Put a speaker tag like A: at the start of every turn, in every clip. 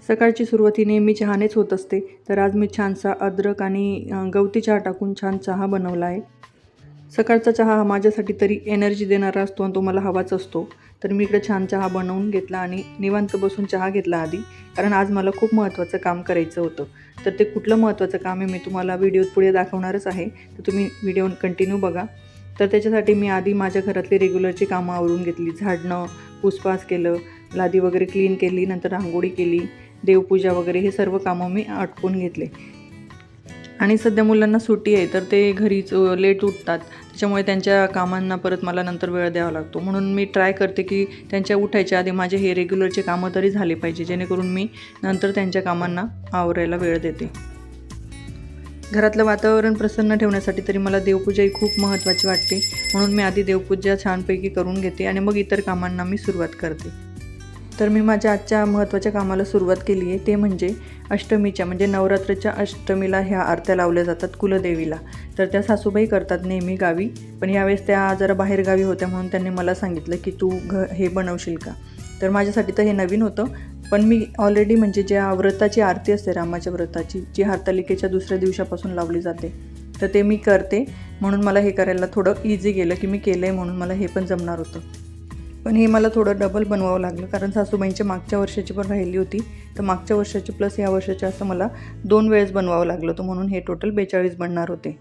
A: सकाळची सुरुवात ही नेहमी चहानेच होत असते, तर आज मी छानसा अद्रक आणि गवती चहा टाकून छान चहा बनवला आहे. सकाळचा चहा हा माझ्यासाठी तरी एनर्जी देणारा असतो आणि तो मला हवाच असतो. तर मी इकडे छान चहा बनवून घेतला आणि निवांत बसून चहा घेतला आधी, कारण आज मला खूप महत्त्वाचं काम करायचं होतं. तर ते कुठलं महत्त्वाचं काम आहे मी तुम्हाला व्हिडिओत पुढे दाखवणारच आहे, तर तुम्ही व्हिडिओ कंटिन्यू बघा. तर त्याच्यासाठी मी आधी माझ्या घरातली रेग्युलरची कामं आवरून घेतली. झाडणं, पुसपास केलं, लादी वगैरे क्लीन केली, नंतर रांगोळी केली, देवपूजा वगैरे हे सर्व कामं मी आटपून घेतले. आणि सध्या मुलांना सुट्टी आहे, तर ते घरीच लेट उठतात, त्याच्यामुळे त्यांच्या कामांना परत मला नंतर वेळ द्यावा लागतो. म्हणून मी ट्राय करते की त्यांच्या उठायच्या आधी माझे हे रेग्युलरचे कामं तरी झाले पाहिजे, जेणेकरून मी नंतर त्यांच्या कामांना आवरायला वेळ देते. घरातलं वातावरण प्रसन्न ठेवण्यासाठी तरी मला देवपूजा ही खूप महत्त्वाची वाटते, म्हणून मी आधी देवपूजा छानपैकी करून घेते आणि मग इतर कामांना मी सुरुवात करते. तर मी माझ्या आजच्या महत्त्वाच्या कामाला सुरुवात केली आहे, ते म्हणजे अष्टमीच्या म्हणजे नवरात्राच्या अष्टमीला ह्या आरत्या लावल्या जातात कुलदेवीला. तर त्या सासूबाई करतात नेहमी गावी, पण यावेळेस त्या जरा बाहेरगावी होत्या, म्हणून त्यांनी मला सांगितलं की तू हे बनवशील का. तर माझ्यासाठी तर हे नवीन होतं, पण मी ऑलरेडी म्हणजे ज्या व्रताची आरती असते रामाच्या व्रताची, जी हरतालिकेच्या दुसऱ्या दिवसापासून लावली जाते, तर ते मी करते, म्हणून मला हे करायला थोडं इझी गेलं की मी केलं आहे, म्हणून मला हे पण जमणार होतं. पण हे मला थोडं डबल बनवावं लागलं, कारण सासूबाईंच्या मागच्या वर्षाची पण राहिली होती, तर मागच्या वर्षाची प्लस या वर्षाची असं मला 2 वेळेस बनवावं लागलं होतं, म्हणून हे टोटल 42 बनणार होते.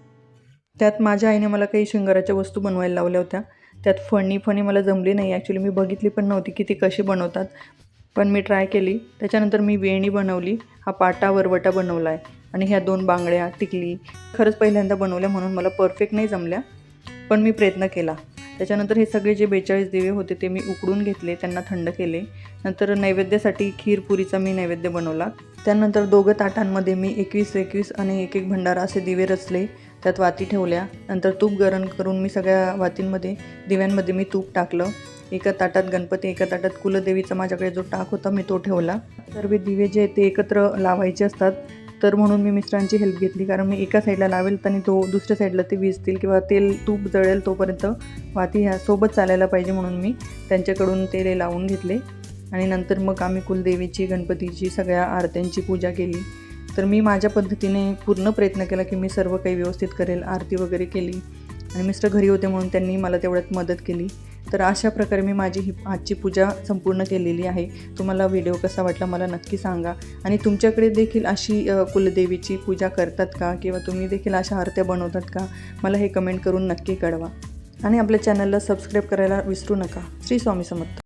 A: त्यात माझ्या आईने मला काही शृंगाराच्या वस्तू बनवायला लावल्या होत्या. त्यात फणी मला जमली नाही, ॲक्च्युली मी बघितली पण नव्हती की ती कशी बनवतात, पण मी ट्राय केली. त्याच्यानंतर मी वेणी बनवली, हा पाटा वरवटा बनवला आहे आणि ह्या 2 बांगड्या, टिकली खरंच पहिल्यांदा बनवल्या, म्हणून मला परफेक्ट नाही जमल्या, पण मी प्रयत्न केला. त्याच्यानंतर हे सगळे जे 42 दिवे होते ते मी उकडून घेतले, त्यांना थंड केले. नंतर नैवेद्यासाठी खीरपुरीचा मी नैवेद्य बनवला. त्यानंतर 2 ताटांमध्ये मी 21 आणि 1 भंडारा असे दिवे रचले, त्यात वाती ठेवल्या. नंतर तूप गरम करून मी सगळ्या वातींमध्ये दिव्यांमध्ये मी तूप टाकलं. एका ताटात गणपती, एका ताटात कुलदेवीचा माझ्याकडे जो टाक होता मी तो ठेवला. सर्व दिवे जे ते एकत्र लावायचे असतात, तर म्हणून मी मिस्टरांची हेल्प घेतली, कारण मी एका साईडला लावेल आणि तो दुसऱ्या साईडला ते विजतील किंवा तेल तूप जळेल तोपर्यंत वाती ह्या सोबत चालायला पाहिजे, म्हणून मी त्यांच्याकडून ते लावून घेतले. आणि नंतर मग आम्ही कुलदेवीची, गणपतीची, सगळ्या आरत्यांची पूजा केली. तर मी माझ्या पद्धतीने पूर्ण प्रयत्न केला की मी सर्व काही व्यवस्थित करेल. आरती वगैरे केली आणि मिस्टर घरी होते म्हणून त्यांनी मला तेवढ्यात मदत केली. तर अशा प्रकारे मी माझी ही आजची पूजा संपूर्ण केलेली आहे. तुम्हाला व्हिडिओ कसा वाटला मला नक्की सांगा, आणि तुमच्याकडे देखील अशी कुलदेवीची पूजा करतात का, किंवा तुम्ही देखील अशा आरत्या बनवतात का, मला हे कमेंट करून नक्की कळवा. आणि आपल्या चॅनलला सबस्क्राईब करायला विसरू नका. श्री स्वामी समर्थ.